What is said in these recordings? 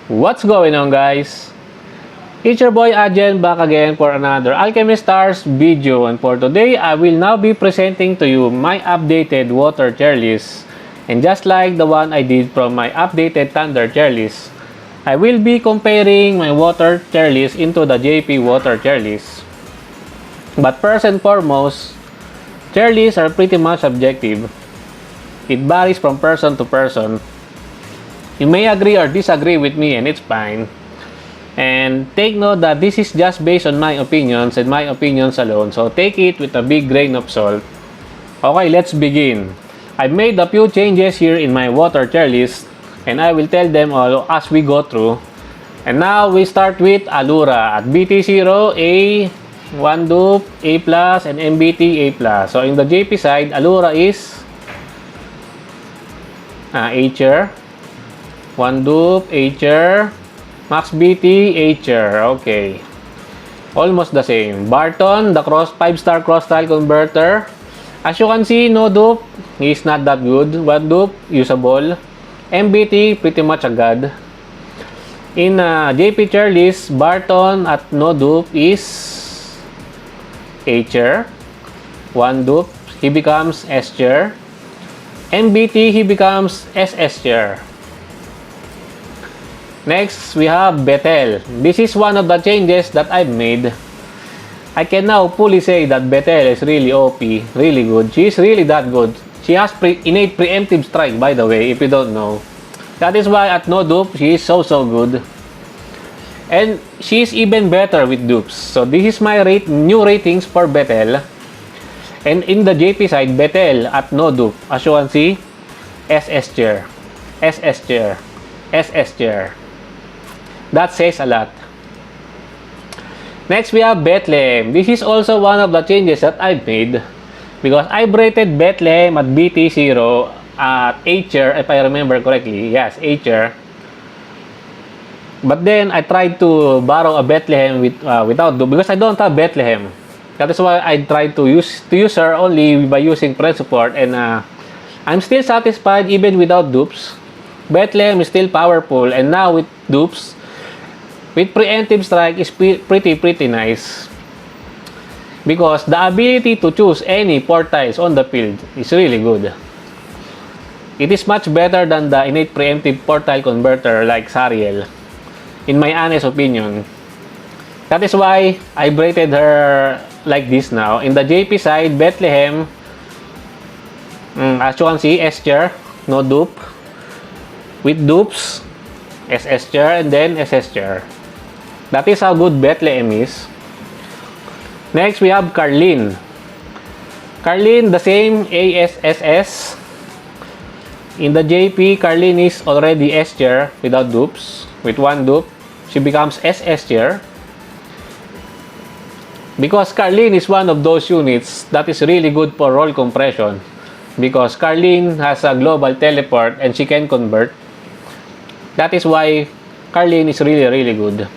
What's going on, guys? It's your boy Ajen back again for another Alchemy Stars video, and for today I will now be presenting to you my updated water tier list. And just like the one I did from my updated thunder tier list, I will be comparing my water tier list into the JP water tier list. But first and foremost, tier lists are pretty much subjective. It varies from person to person. You may agree or disagree with me, and it's fine. And take note that this is just based on my opinions and my opinions alone, so take it with a big grain of salt. Okay, let's begin. I've made a few changes here in my water tier list, and I will tell them all as we go through. And now we start with Allura at BT0, A, 1 dupe, A+, and MBT A+. So in the JP side, Allura is A-tier, 1 dupe, A-tier, Max BT, A-tier. Okay. Almost the same. Barton, the 5-star cross-style converter. As you can see, no dupe. He's not that good. 1 dupe, usable. MBT, pretty much a god. In JP tier list, Barton at no dupe is A-tier. 1 dupe, he becomes S-tier. MBT, he becomes SS tier. Next, we have Bethel. This is one of the changes that I've made. I can now fully say that Bethel is really OP, really good. She is really that good. She has innate preemptive strike, by the way, if you don't know. That is why at no dupe, she is so good. And she is even better with dupes. So this is my new ratings for Bethel. And in the JP side, Bethel at no dupe, as you can see, SS tier, SS tier, SS tier. That says a lot. Next, we have Bethlehem. This is also one of the changes that I've made, because I've rated Bethlehem at BT0 at A tier, if I remember correctly. Yes, A tier. But then I tried to borrow a Bethlehem without dupe, because I don't have Bethlehem. That is why I tried to use her only by using friend support, and I'm still satisfied even without dupes. Bethlehem is still powerful, and now with dupes, with preemptive strike is pretty nice. Because the ability to choose any portiles on the field is really good. It is much better than the innate preemptive portile converter like Sariel, in my honest opinion. That is why I rated her like this now. In the JP side, Bethlehem, as you can see, S tier, no dupe. With dupes, SS tier, and then SS tier. That is how good Bethlehem is. Next, we have Carlin. Carlin, the same, ASSS. In the JP, Carlin is already S tier without dupes. With 1 dupe, she becomes SS tier. Because Carlin is one of those units that is really good for roll compression. Because Carlin has a global teleport and she can convert. That is why Carlin is really good.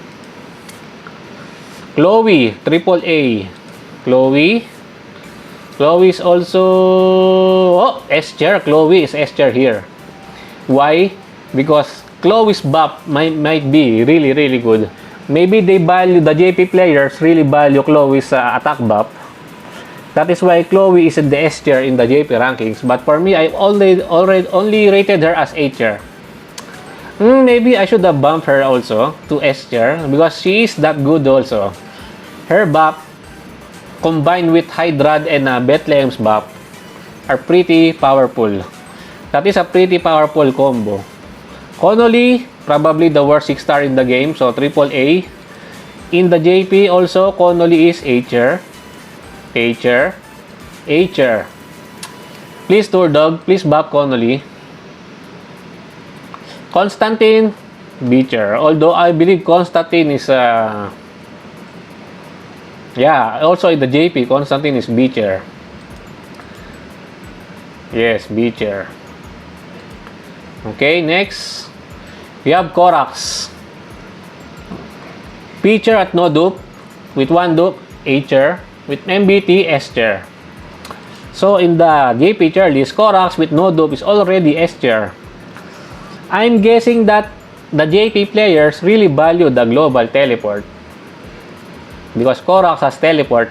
Chloe, AAA. Chloe is also S tier. Chloe is S tier here. Why? Because Chloe's buff might be really good. Maybe they value, the JP players really value Chloe's attack buff. That is why Chloe is in the S tier in the JP rankings. But for me, I only rated her as A tier. Maybe I should have bumped her also to S tier, because she is that good also. Her buff combined with Hydrad and Bethlehem's buff are pretty powerful. That is a pretty powerful combo. Connolly, probably the worst 6-star in the game, so AAA. In the JP also, Connolly is A tier. A tier. A tier. Please, Tour Dog, please buff Connolly. Constantine, B tier. Although I believe Constantine is also in the JP, Constantine is B tier. Yes, B tier. Okay, next we have Corax. P tier at no dupe, with 1 dupe, A tier, with MBT, S tier. So in the JP tier list, Corax with no dupe is already S tier. I'm guessing that the JP players really value the global teleport. Because Korax has teleport,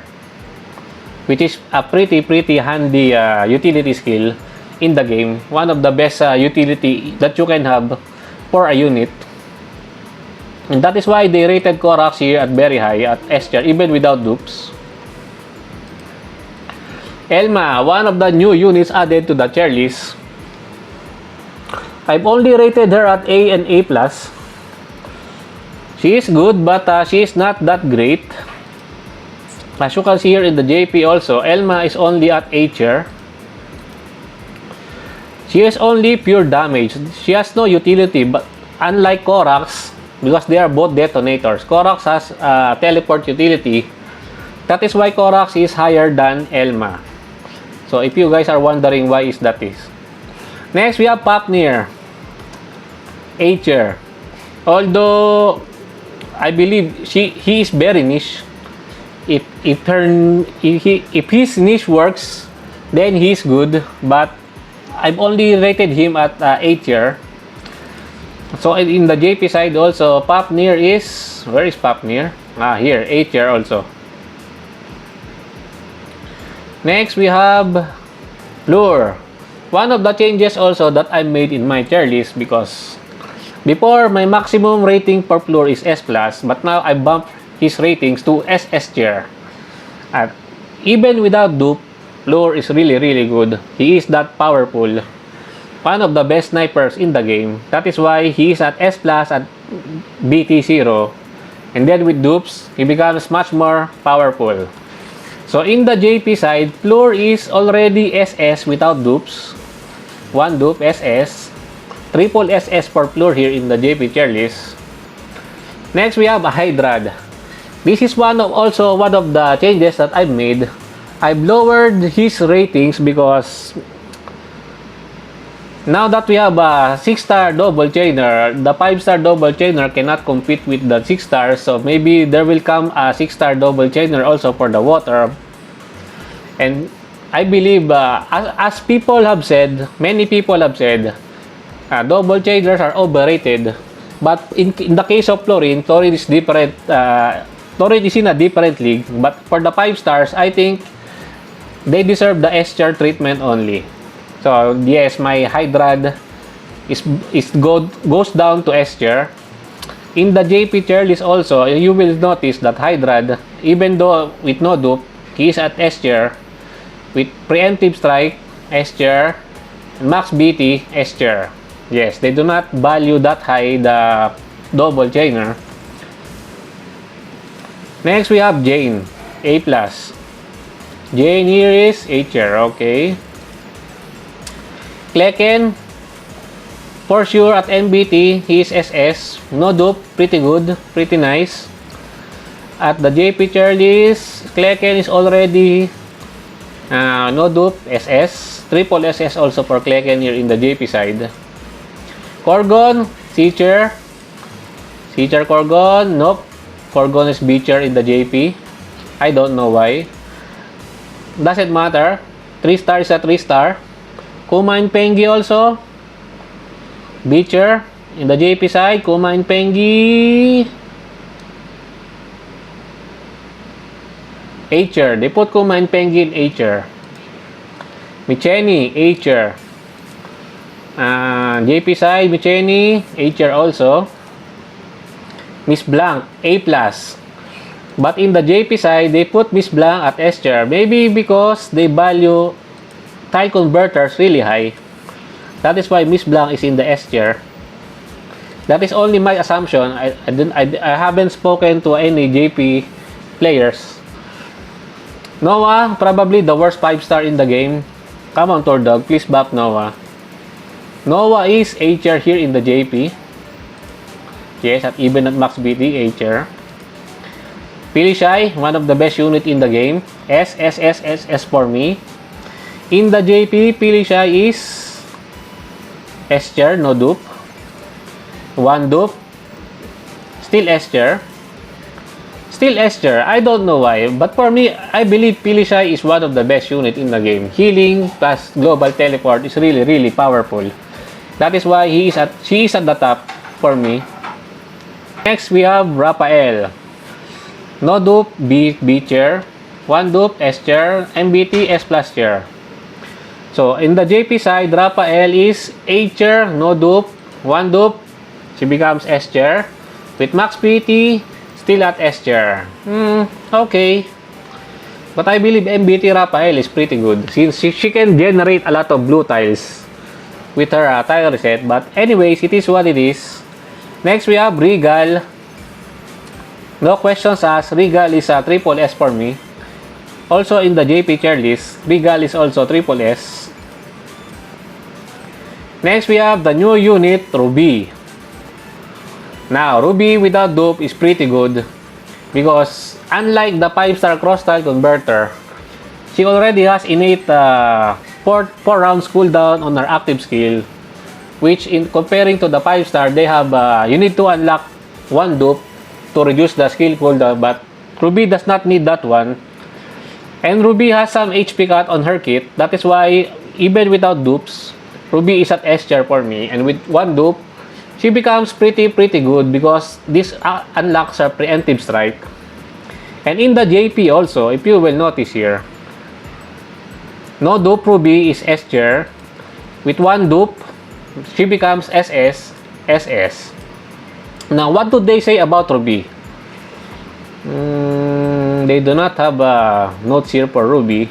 which is a pretty handy utility skill in the game. One of the best utility that you can have for a unit. And that is why they rated Korax here at very high at S tier, even without dupes. Elma, one of the new units added to the tier list. I've only rated her at A and A+. She is good, but she is not that great. As you can see here in the JP also, Elma is only at A tier. She is only pure damage. She has no utility, but unlike Korax, because they are both detonators, Korax has teleport utility. That is why Korax is higher than Elma. So if you guys are wondering why is that is. Next, we have Papnir, A tier. Although I believe he is very niche. If his niche works, then he's good. But I've only rated him at A tier. So in the JP side also, Papnir is, where is Papnir? Here, A tier also. Next, we have Lure. One of the changes also that I made in my tier list, because before my maximum rating for Lure is S+, but now I bumped his ratings to SS tier. At even without dupe, Lure is really good. He is that powerful. One of the best snipers in the game. That is why he is at S+ at BT0. And then with dupes, he becomes much more powerful. So in the JP side, Lure is already SS without dupes. One dupe SS. Triple SS for Lure here in the JP tier list. Next, we have a Hydrad. This is also one of the changes that I've made. I've lowered his ratings because now that we have a 6-star double chainer, the 5-star double chainer cannot compete with the 6 stars. So maybe there will come a 6-star double chainer also for the water. And I believe, as people have said, many people have said, double chainers are overrated. But in the case of Florin is different. Florin is in a different league. But for the 5 stars, I think they deserve the S tier treatment only. So yes, my Hydrad goes down to S tier. In the JP tier list also, you will notice that Hydrad, even though with no dupe, he is at S tier. With preemptive strike, S tier. Max BT, S tier. Yes, they do not value that high the double chainer. Next, we have Jane, A+. Jane here is A tier, okay. Kleken, for sure at MBT, he is SS. No dupe, pretty good, pretty nice. At the JP tier list, Kleken is already no dupe, SS. Triple SS also for Kleken here in the JP side. Korgon, C tier. C tier Korgon, nope. Korgon is B tier in the JP. I don't know why. Doesn't matter. 3 star is a 3 star. Kuma and Pengi also. B tier. In the JP side, Kuma and Pengi. A tier. They put Kuma and Pengi in A tier. Micheni, A tier. JP side, Micheni, A tier also. Miss Blanc, A+. But in the JP side, they put Miss Blanc at S tier. Maybe because they value tile converters really high. That is why Miss Blanc is in the S tier. That is only my assumption. I haven't spoken to any JP players. Noah, probably the worst 5-star in the game. Come on, Tordog, please bap Noah. Noah is A tier here in the JP. Yes, at even at max BT, A tier. Pilishai, one of the best unit in the game. S for me. In the JP, Pilishai is S tier, no dupe. One dupe. Still S tier. Still S tier. I don't know why, but for me, I believe Pilishai is one of the best unit in the game. Healing plus global teleport is really powerful. That is why she is at the top. for me. Next, we have Raphael. No dupe, B chair. 1 dupe, S chair. MBT, S plus chair. So, in the JP side, Raphael is A chair, no dupe. 1 dupe, she becomes S chair. With max PT, still at S chair. Okay. But I believe MBT Raphael is pretty good. Since she can generate a lot of blue tiles with her tile reset. But anyways, it is what it is. Next, we have Regal. No questions asked. Regal is a triple S for me. Also in the JP chair list, Regal is also triple S. Next, we have the new unit, Ruby. Now, Ruby without dupe is pretty good because unlike the 5-star cross-style converter, she already has innate 4 rounds cooldown on her active skill, which in comparing to the 5-star, they have you need to unlock 1 dupe to reduce the skill cooldown, but Ruby does not need that one. And Ruby has some HP cut on her kit. That is why even without dupes, Ruby is at S tier for me. And with 1 dupe, she becomes pretty good because this unlocks her preemptive strike. And in the JP also, if you will notice here, no dupe Ruby is S tier. With 1 dupe, she becomes SS, SS. Now, what do they say about Ruby? They do not have notes here for Ruby.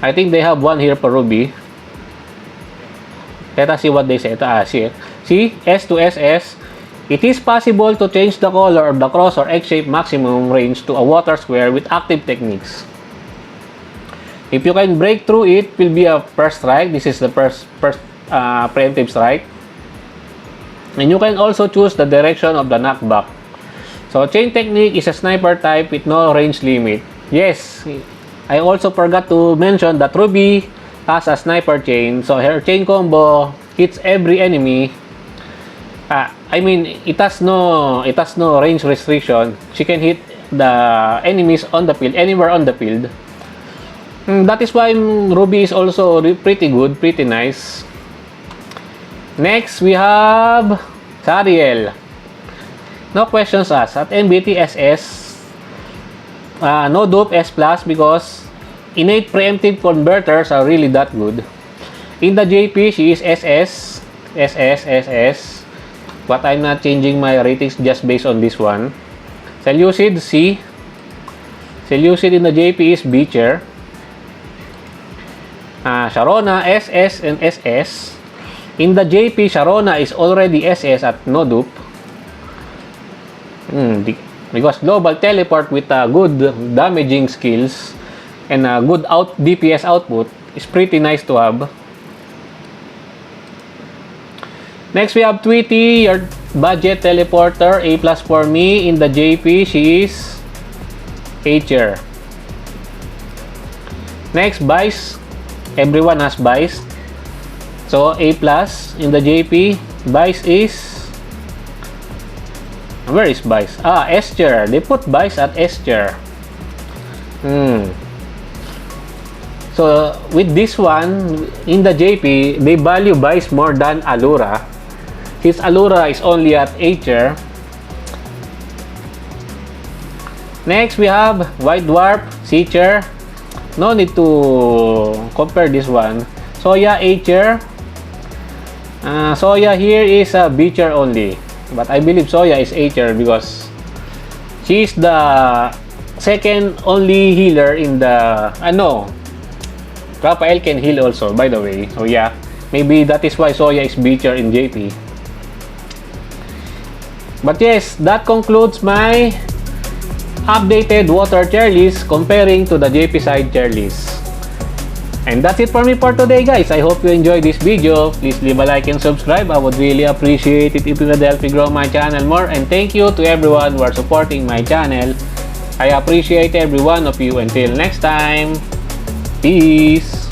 I think they have one here for Ruby. Let us see what they say. See, S to SS. It is possible to change the color of the cross or X-shape maximum range to a water square with active techniques. If you can break through it, will be a first strike. This is the first preemptive strike. And you can also choose the direction of the knockback. So, chain technique is a sniper type with no range limit. Yes, I also forgot to mention that Ruby has a sniper chain. So, her chain combo hits every enemy. I mean, it has no range restriction. She can hit the enemies on the field, anywhere on the field. That is why Ruby is also pretty good, pretty nice. Next, we have Sariel. No questions asked. At MBT SS, no dupe S plus because innate preemptive converters are really that good. In the JP, she is SS, SS, SS. But I'm not changing my ratings just based on this one. Seleucid C. Seleucid in the JP is B chair. Sharona SS and SS. In the JP, Sharona is already SS at no dupe. Because global teleport with good damaging skills and good DPS output is pretty nice to have. Next, we have Tweety, your budget teleporter, A plus for me. In the JP, she is A tier. Next, Vice. Everyone has Vice. So, A plus. In the JP, Vice is... Where is Vice? S tier. They put Vice at S tier. So, with this one, in the JP, they value Vice more than Allura. His Allura is only at A tier. Next, we have White Dwarf, C tier. No need to compare this one. Soya, A tier. Soya here is a B tier only. But I believe Soya is A tier because she is the second only healer in the... no. Raphael can heal also, by the way. So yeah, maybe that is why Soya is B tier in JP. But yes, that concludes my updated water tier list comparing to the JP side tier list. And that's it for me for today, guys. I hope you enjoyed this video. Please leave a like and subscribe. I would really appreciate it if you would help me grow my channel more. And thank you to everyone who are supporting my channel. I appreciate every one of you. Until next time, peace.